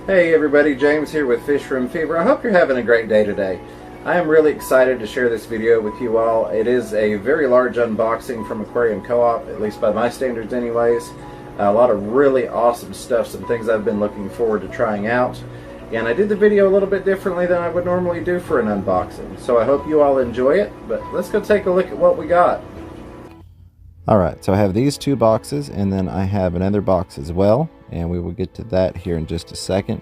Hey everybody, James here with Fish Room Fever. I hope you're having a great day today. I am really excited to share this video with you all. It is a very large unboxing from Aquarium Co-op, at least by my standards anyways. A lot of really awesome stuff, some things I've been looking forward to trying out. And I did the video a little bit differently than I would normally do for an unboxing. So I hope you all enjoy it, but let's go take a look at what we got. Alright, so I have these two boxes and then I have another box as well, and we will get to that here in just a second.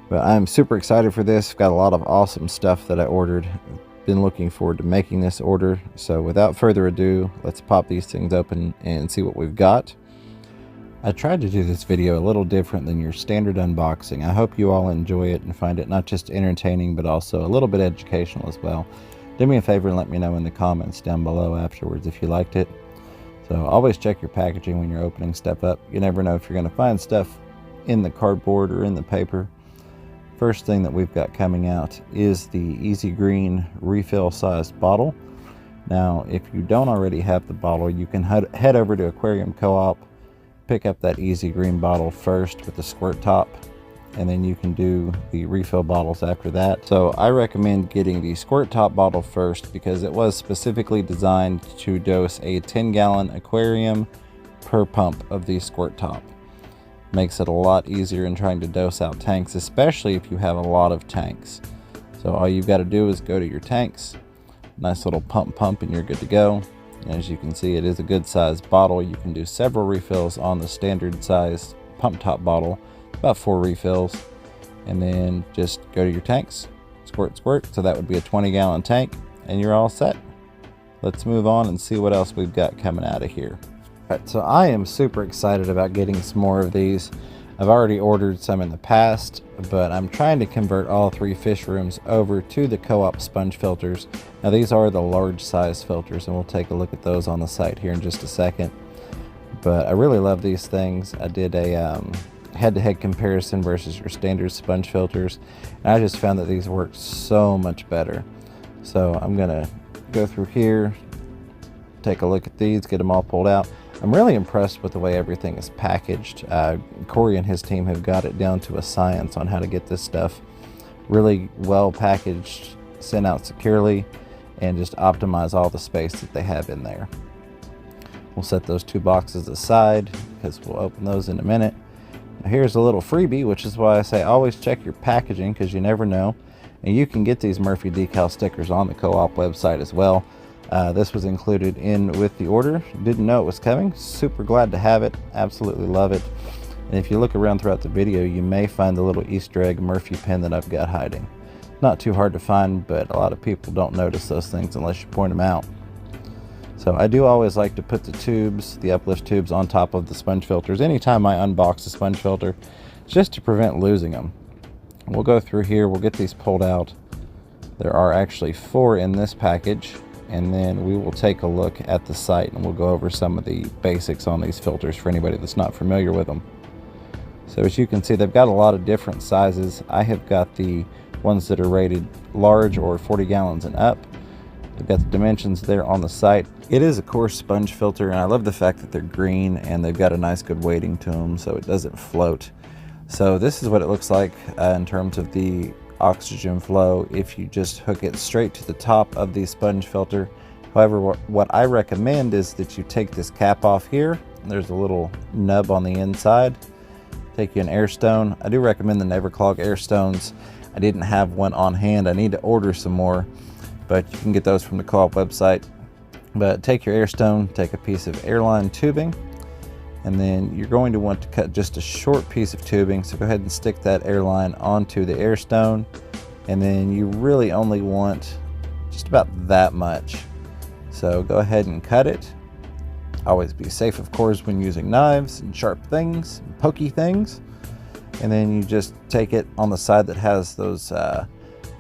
But I'm super excited for this. Got a lot of awesome stuff that I ordered. Been looking forward to making this order. So without further ado, let's pop these things open and see what we've got. I tried to do this video a little different than your standard unboxing. I hope you all enjoy it and find it not just entertaining but also a little bit educational as well. Do me a favor and let me know in the comments down below afterwards if you liked it. So always check your packaging when you're opening stuff up. You never know if you're going to find stuff in the cardboard or in the paper. First thing that we've got coming out is the Easy Green refill sized bottle. Now if you don't already have the bottle, you can head over to Aquarium Co-op, pick up that Easy Green bottle first with the squirt top, and then you can do the refill bottles after that. So I recommend getting the squirt top bottle first because it was specifically designed to dose a 10-gallon aquarium per pump of the squirt top. Makes it a lot easier in trying to dose out tanks, especially if you have a lot of tanks. So all you've got to do is go to your tanks, nice little pump and you're good to go. And as you can see, it is a good sized bottle. You can do several refills on the standard size pump top bottle, about 4 refills, and then just go to your tanks, squirt. So that would be a 20-gallon tank and you're all set. Let's move on and see what else we've got coming out of here. Alright, so I am super excited about getting some more of these. I've already ordered some in the past, but I'm trying to convert all 3 fish rooms over to the Co-op sponge filters. Now these are the large size filters and we'll take a look at those on the site here in just a second. But I really love these things. I did a head-to-head comparison versus your standard sponge filters, and I just found that these work so much better. So I'm gonna go through here, take a look at these, get them all pulled out. I'm really impressed with the way everything is packaged. Corey and his team have got it down to a science on how to get this stuff really well packaged, sent out securely, and just optimize all the space that they have in there. We'll set those 2 boxes aside because we'll open those in a minute. Now here's a little freebie, which is why I say always check your packaging because you never know. And you can get these Murphy decal stickers on the Co-op website as well. This was included in with the order. Didn't know it was coming. Super glad to have it. Absolutely love it. And if you look around throughout the video, you may find the little Easter egg Murphy pin that I've got hiding. Not too hard to find, but a lot of people don't notice those things unless you point them out. So I do always like to put the tubes, the uplift tubes, on top of the sponge filters anytime I unbox a sponge filter, just to prevent losing them. We'll go through here, we'll get these pulled out. There are actually 4 in this package, and then we will take a look at the site and we'll go over some of the basics on these filters for anybody that's not familiar with them. So as you can see, they've got a lot of different sizes. I have got the ones that are rated large or 40 gallons and up. They've got the dimensions there on the site. It is a coarse sponge filter, and I love the fact that they're green and they've got a nice good weighting to them so it doesn't float. So this is what it looks like in terms of the oxygen flow if you just hook it straight to the top of the sponge filter. However, what I recommend is that you take this cap off here. There's a little nub on the inside. Take you an air stone. I do recommend the Never Clog air stones. I didn't have one on hand. I need to order some more, but you can get those from the Co-op website. But take your air stone, take a piece of airline tubing, and then you're going to want to cut just a short piece of tubing. So go ahead and stick that airline onto the air stone, and then you really only want just about that much. So go ahead and cut it. Always be safe, of course, when using knives and sharp things, and pokey things. And then you just take it on the side that has those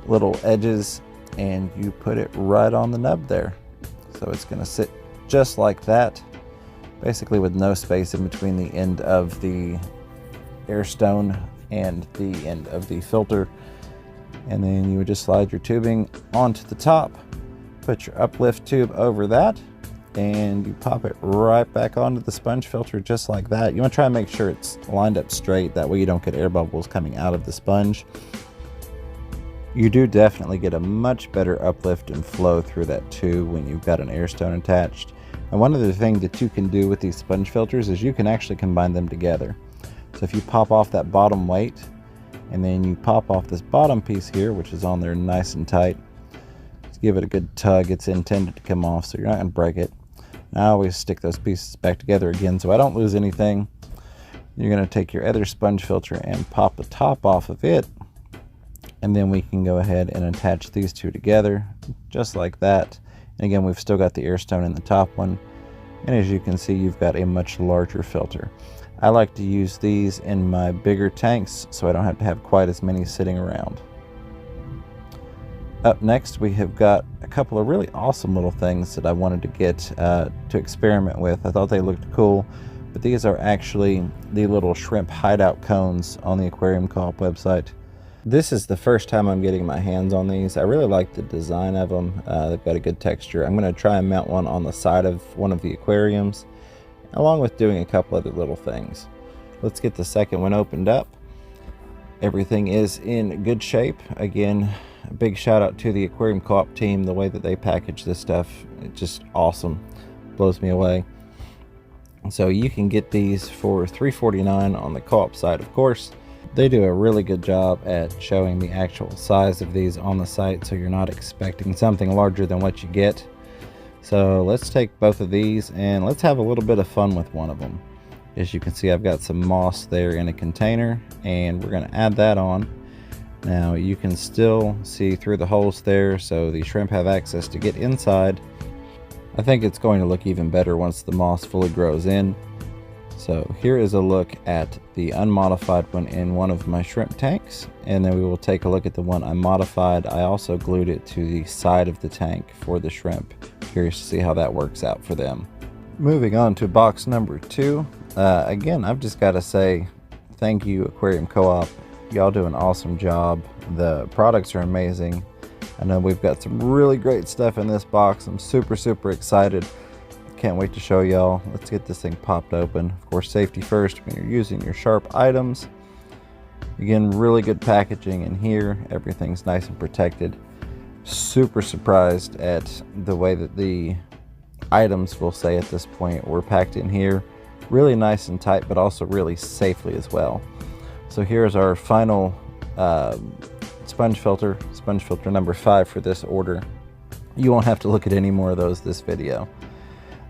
little edges, and you put it right on the nub there. So it's going to sit just like that, basically with no space in between the end of the air stone and the end of the filter. And then you would just slide your tubing onto the top, put your uplift tube over that, and you pop it right back onto the sponge filter just like that. You want to try and make sure it's lined up straight, that way you don't get air bubbles coming out of the sponge. You do definitely get a much better uplift and flow through that tube when you've got an air stone attached. And one other thing that you can do with these sponge filters is you can actually combine them together. So if you pop off that bottom weight and then you pop off this bottom piece here, which is on there nice and tight, just give it a good tug. It's intended to come off, so you're not going to break it. And I always stick those pieces back together again so I don't lose anything. You're going to take your other sponge filter and pop the top off of it, and then we can go ahead and attach these two together just like that. And again, we've still got the air stone in the top one, and as you can see, you've got a much larger filter. I like to use these in my bigger tanks so I don't have to have quite as many sitting around. Up next, we have got a couple of really awesome little things that I wanted to get to experiment with. I thought they looked cool, but these are actually the little shrimp hideout cones on the Aquarium Co-op website. This is the first time I'm getting my hands on these. I really like the design of them. They've got a good texture. I'm going to try and mount one on the side of one of the aquariums, along with doing a couple other little things. Let's get the second one opened up. Everything is in good shape. Again, a big shout out to the Aquarium Co-op team. The way that they package this stuff, it's just awesome. Blows me away. So you can get these for $3.49 on the Co-op site, of course. They do a really good job at showing the actual size of these on the site, so you're not expecting something larger than what you get. So let's take both of these and let's have a little bit of fun with one of them. As you can see, I've got some moss there in a container, and we're going to add that on. Now you can still see through the holes there, so the shrimp have access to get inside. I think it's going to look even better once the moss fully grows in. So here is a look at the unmodified one in one of my shrimp tanks, and then we will take a look at the one I modified. I also glued it to the side of the tank for the shrimp. Curious to see how that works out for them. Moving on to box number 2. Again, I've just got to say thank you, Aquarium Co-op. Y'all do an awesome job. The products are amazing. I know we've got some really great stuff in this box. I'm super excited. Can't wait to show y'all. Let's get this thing popped open. Of course, safety first when you're using your sharp items. Again, really good packaging in here. Everything's nice and protected. Super surprised at the way that the items, we'll say at this point, were packed in here. Really nice and tight, but also really safely as well. So here's our final sponge filter number 5 for this order. You won't have to look at any more of those this video.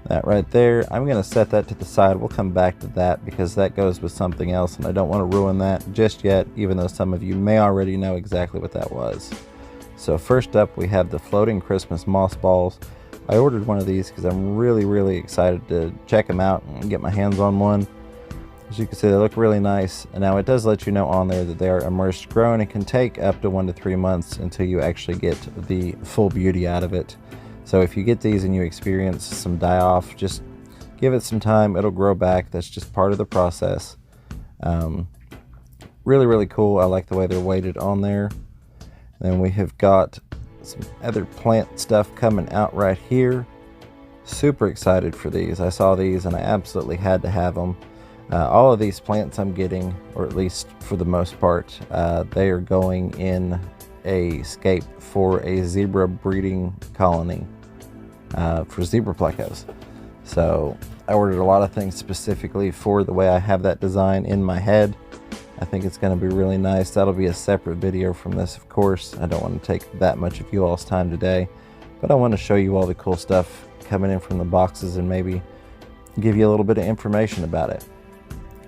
That right there, I'm going to set that to the side. We'll come back to that because that goes with something else, and I don't want to ruin that just yet, even though some of you may already know exactly what that was. So first up, we have the floating Christmas moss balls. I ordered one of these because I'm really excited to check them out and get my hands on one. As you can see, they look really nice. And now it does let you know on there that they are immersed grown. It can take up to 1 to 3 months until you actually get the full beauty out of it. So if you get these and you experience some die off, just give it some time. It'll grow back. That's just part of the process. Really cool. I like the way they're weighted on there. Then we have got some other plant stuff coming out right here. Super excited for these. I saw these and I absolutely had to have them. All of these plants I'm getting, or at least for the most part, they are going in a scape for a zebra breeding colony for zebra plecos. So I ordered a lot of things specifically for the way I have that design in my head. I think it's going to be really nice. That'll be a separate video from this, of course. I don't want to take that much of you all's time today, but I want to show you all the cool stuff coming in from the boxes and maybe give you a little bit of information about it.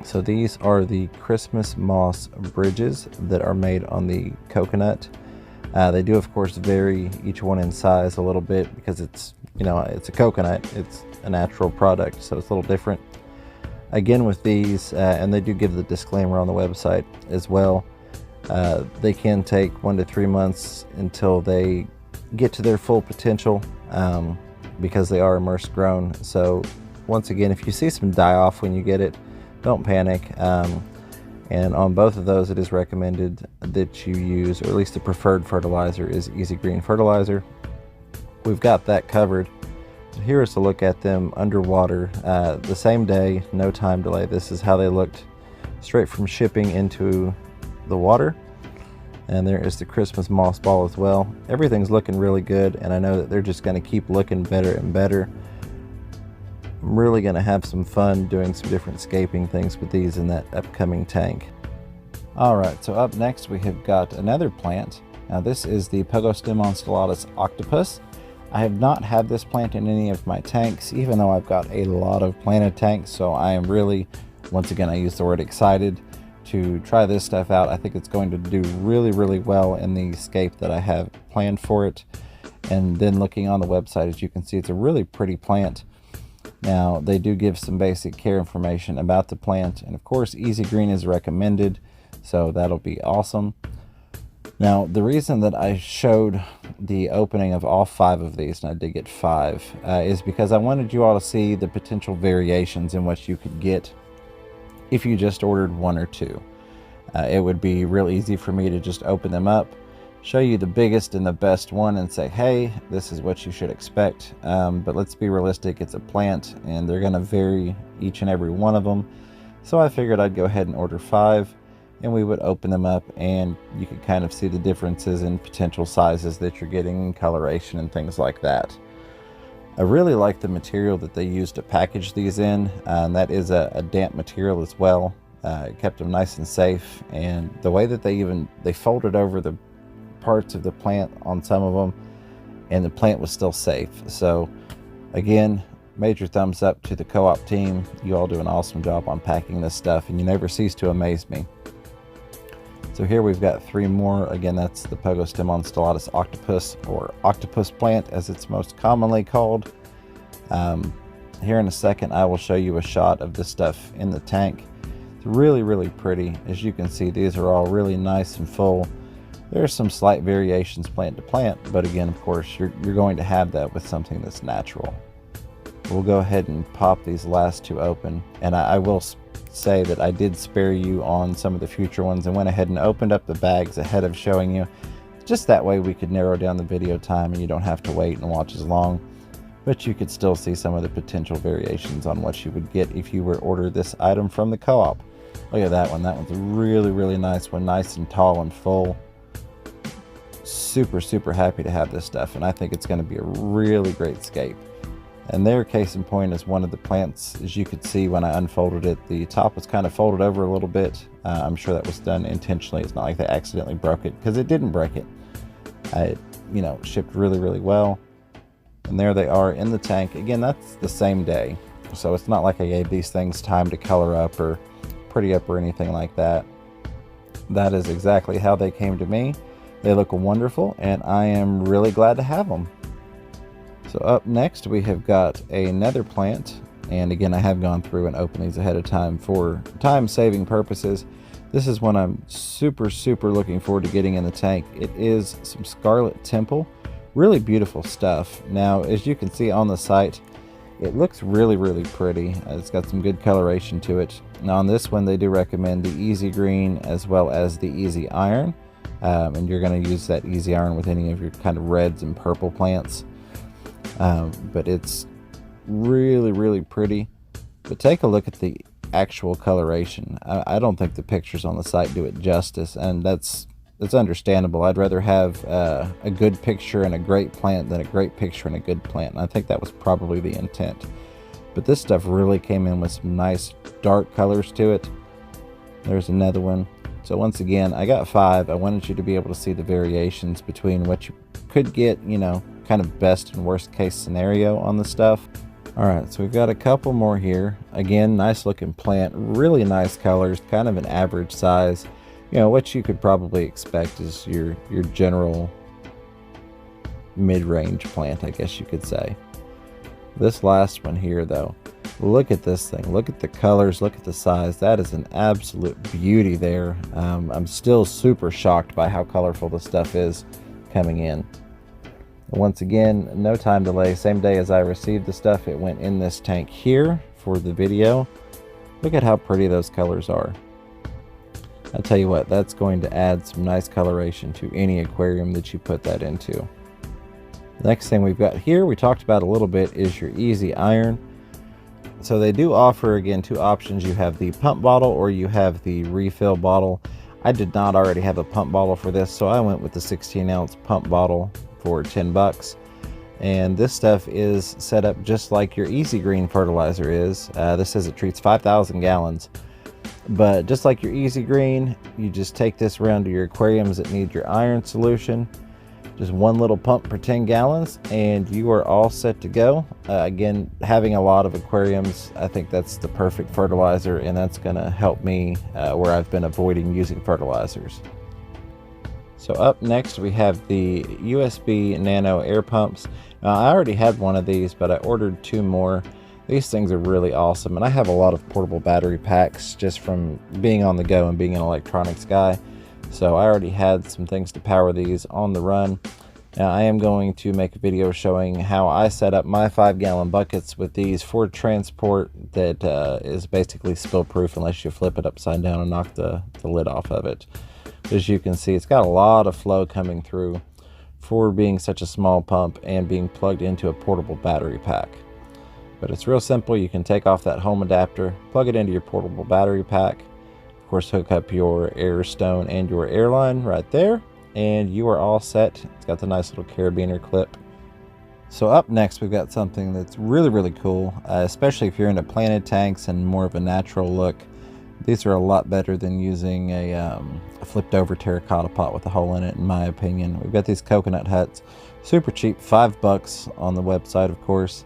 So these are the Christmas moss bridges that are made on the coconut. They do, of course, vary each one in size a little bit because it's, you know, it's a coconut. It's a natural product, so it's a little different. Again, with these, and they do give the disclaimer on the website as well, they can take 1 to 3 months until they get to their full potential because they are immersed grown. So once again, if you see some die off when you get it, don't panic. And on both of those, it is recommended that you use, or at least the preferred fertilizer is Easy Green fertilizer. We've got that covered. Here is a look at them underwater the same day, no time delay. This is how they looked straight from shipping into the water. And there is the Christmas moss ball as well. Everything's looking really good, and I know that they're just going to keep looking better and better. I'm really going to have some fun doing some different scaping things with these in that upcoming tank. Alright, so up next we have got another plant. Now this is the Pogostemon Octopus. I have not had this plant in any of my tanks, even though I've got a lot of planted tanks, so I am really, once again I use the word excited, to try this stuff out. I think it's going to do really, really well in the scape that I have planned for it. And then looking on the website, as you can see, it's a really pretty plant. Now, they do give some basic care information about the plant, and of course, easy green is recommended, so that'll be awesome. Now, the reason that I showed the opening of all 5 of these, and I did get 5, is because I wanted you all to see the potential variations in what you could get if you just ordered 1 or 2. It would be real easy for me to just open them up, show you the biggest and the best one, and say, hey, this is what you should expect. But let's be realistic, it's a plant, and they're going to vary each and every one of them. So I figured I'd go ahead and order 5, and we would open them up, and you could kind of see the differences in potential sizes that you're getting, coloration, and things like that. I really like the material that they use to package these in, and that is a damp material as well. It kept them nice and safe, and the way that they folded over the parts of the plant on some of them, and the plant was still safe. So again, major thumbs up to the co-op team. You all do an awesome job on packing this stuff, and you never cease to amaze me. So here we've got 3 more. Again, that's the Pogostemon Octopus, or octopus plant as it's most commonly called. Here in a second I will show you a shot of this stuff in the tank. It's really, really pretty. As you can see, these are all really nice and full. There's some slight variations plant to plant, but again, of course, you're going to have that with something that's natural. We'll go ahead and pop these last 2 open, and I will say that I did spare you on some of the future ones and went ahead and opened up the bags ahead of showing you, just that way we could narrow down the video time and you don't have to wait and watch as long, but you could still see some of the potential variations on what you would get if you were to order this item from the co-op. Look at that one. That one's a really, really nice one, nice and tall and full. Super, super happy to have this stuff, and I think it's going to be a really great scape. And there, case in point, is one of the plants. As you could see when I unfolded it, the top was kind of folded over a little bit. I'm sure that was done intentionally. It's not like they accidentally broke it, because it didn't break it. It, shipped really, really well. And there they are in the tank. Again, that's the same day, so it's not like I gave these things time to color up or pretty up or anything like that. That is exactly how they came to me. They look wonderful, and I am really glad to have them. So up next we have got another plant, and again I have gone through and opened these ahead of time for time-saving purposes. This is one I'm super, super looking forward to getting in the tank. It is some Scarlet Temple. Really beautiful stuff. Now, as you can see on the site, it looks really, really pretty. It's got some good coloration to it. Now on this one they do recommend the Easy Green as well as the Easy Iron, and you're going to use that Easy Iron with any of your kind of reds and purple plants. But it's really, really pretty. But take a look at the actual coloration. I don't think the pictures on the site do it justice, and that's understandable. I'd rather have a good picture and a great plant than a great picture and a good plant, and I think that was probably the intent. But this stuff really came in with some nice dark colors to it. There's another one. So once again, I got 5. I wanted you to be able to see the variations between what you could get, kind of best and worst case scenario on the stuff. Alright, so we've got a couple more here. Again, nice looking plant, really nice colors, kind of an average size. What you could probably expect is your general mid-range plant, I guess you could say. This last one here though, look at this thing, look at the colors, look at the size. That is an absolute beauty there. I'm still super shocked by how colorful the stuff is coming in. Once again, no time delay. Same day as I received the stuff, it went in this tank here for the video. Look at how pretty those colors are. I tell you what, that's going to add some nice coloration to any aquarium that you put that into. Next thing we've got here, we talked about a little bit, is your easy iron. So they do offer, again, two options. You have the pump bottle or you have the refill bottle. I did not already have a pump bottle for this, so I went with the 16-ounce pump bottle for 10 bucks. And this stuff is set up just like your Easy Green fertilizer is. This says it treats 5,000 gallons. But just like your Easy Green, you just take this around to your aquariums that need your iron solution. Just one little pump per 10 gallons and you are all set to go. Again, having a lot of aquariums, I think that's the perfect fertilizer, and that's going to help me where I've been avoiding using fertilizers. So up next we have the USB nano air pumps. Now, I already had one of these, but I ordered 2 more. These things are really awesome, and I have a lot of portable battery packs just from being on the go and being an electronics guy. So I already had some things to power these on the run. Now I am going to make a video showing how I set up my 5-gallon buckets with these for transport that is basically spill proof unless you flip it upside down and knock the lid off of it. As you can see, it's got a lot of flow coming through for being such a small pump and being plugged into a portable battery pack. But it's real simple. You can take off that home adapter, plug it into your portable battery pack, of course hook up your air stone and your air line right there, and you are all set. It's got the nice little carabiner clip. So up next we've got something that's really cool, especially if you're into planted tanks and more of a natural look. These are a lot better than using a flipped over terracotta pot with a hole in it, in my opinion. We've got these coconut huts, super cheap, $5 on the website, of course.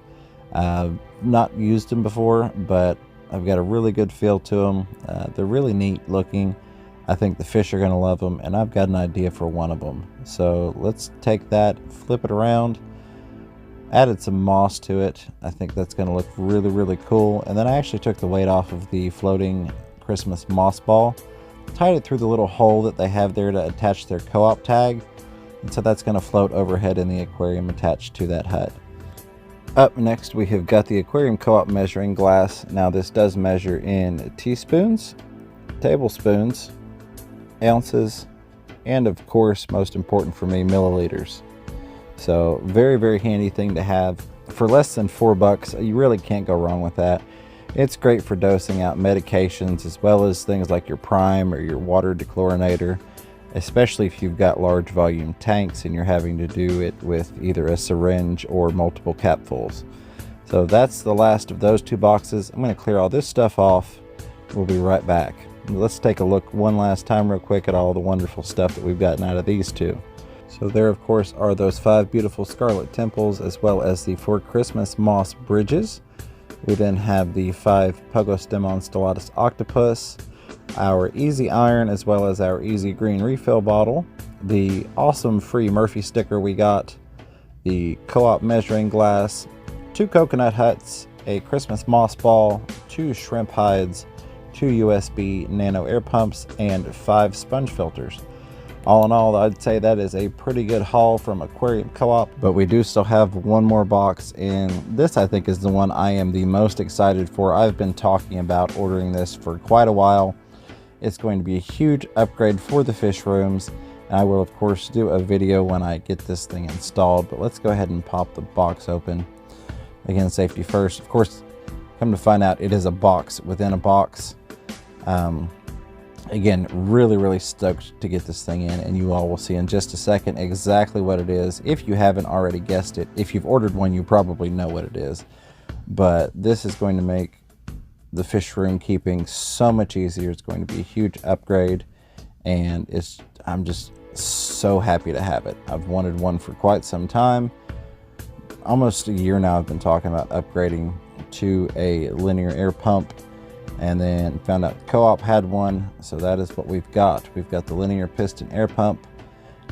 Not used them before, but I've got a really good feel to them. They're really neat looking. I think the fish are going to love them, and I've got an idea for one of them. So let's take that, flip it around, added some moss to it. I think that's going to look really cool. And then I actually took the weight off of the floating Christmas moss ball, tied it through the little hole that they have there to attach their co-op tag, and so that's going to float overhead in the aquarium attached to that hut. Up next we have got the Aquarium Co-op measuring glass. Now this does measure in teaspoons, tablespoons, ounces, and of course, most important for me, milliliters. So very handy thing to have. For less than $4, you really can't go wrong with that. It's great for dosing out medications as well as things like your prime or your water dechlorinator, especially if you've got large volume tanks and you're having to do it with either a syringe or multiple capfuls. So that's the last of those 2 boxes. I'm going to clear all this stuff off. We'll be right back. Let's take a look one last time real quick at all the wonderful stuff that we've gotten out of these 2. So there, of course, are those 5 beautiful Scarlet Temples as well as the 4 Christmas Moss Bridges. We then have the 5 Pogostemon Stellatus Octopus, our Easy Iron as well as our Easy Green refill bottle, the awesome free Murphy sticker we got, the Co-op measuring glass, 2 coconut huts, a Christmas moss ball, 2 shrimp hides, 2 USB nano air pumps, and 5 sponge filters. All in all, I'd say that is a pretty good haul from Aquarium Co-op, but we do still have one more box, and this I think is the one I am the most excited for. I've been talking about ordering this for quite a while. It's going to be a huge upgrade for the fish rooms, and I will of course do a video when I get this thing installed, but let's go ahead and pop the box open. Again, safety first. Of course, come to find out, it is a box within a box. Again, really stoked to get this thing in, and you all will see in just a second exactly what it is. If you haven't already guessed it, if you've ordered one, you probably know what it is. But this is going to make the fish room keeping so much easier. It's going to be a huge upgrade, and I'm just so happy to have it. I've wanted one for quite some time. Almost a year now I've been talking about upgrading to a linear air pump, and then found out Co-op had one, so that is what we've got. We've got the linear piston air pump.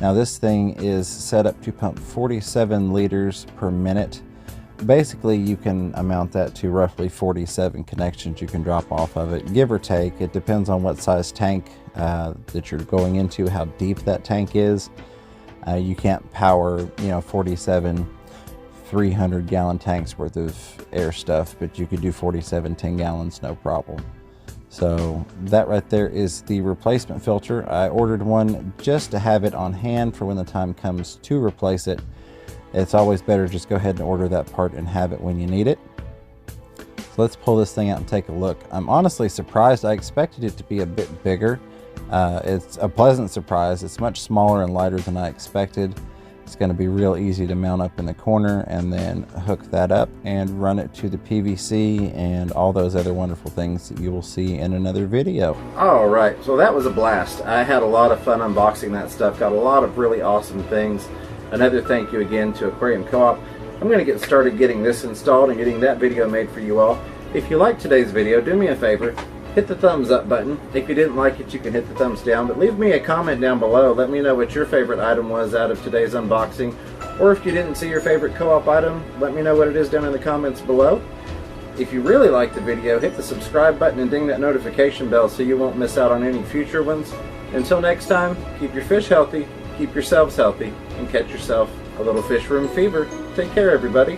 Now this thing is set up to pump 47 liters per minute. Basically you can amount that to roughly 47 connections you can drop off of it, give or take. It depends on what size tank that you're going into, how deep that tank is. You can't power 47 300-gallon tanks worth of air stuff, but you could do 47 10 gallons, no problem. So that right there is the replacement filter. I ordered one just to have it on hand for when the time comes to replace it. it's always better to just go ahead and order that part and have it when you need it. So let's pull this thing out and take a look. I'm honestly surprised. I expected it to be a bit bigger. It's a pleasant surprise. It's much smaller and lighter than I expected. It's going to be real easy to mount up in the corner and then hook that up and run it to the PVC and all those other wonderful things that you will see in another video. Alright, so that was a blast. I had a lot of fun unboxing that stuff. Got a lot of really awesome things. Another thank you again to Aquarium Co-op. I'm going to get started getting this installed and getting that video made for you all. If you liked today's video, do me a favor. Hit the thumbs up button. If you didn't like it, you can hit the thumbs down, but leave me a comment down below. Let me know what your favorite item was out of today's unboxing, or if you didn't see your favorite co-op item, let me know what it is down in the comments below. If you really liked the video, hit the subscribe button and ding that notification bell so you won't miss out on any future ones. Until next time, keep your fish healthy, keep yourselves healthy, and catch yourself a little fish room fever. Take care, everybody.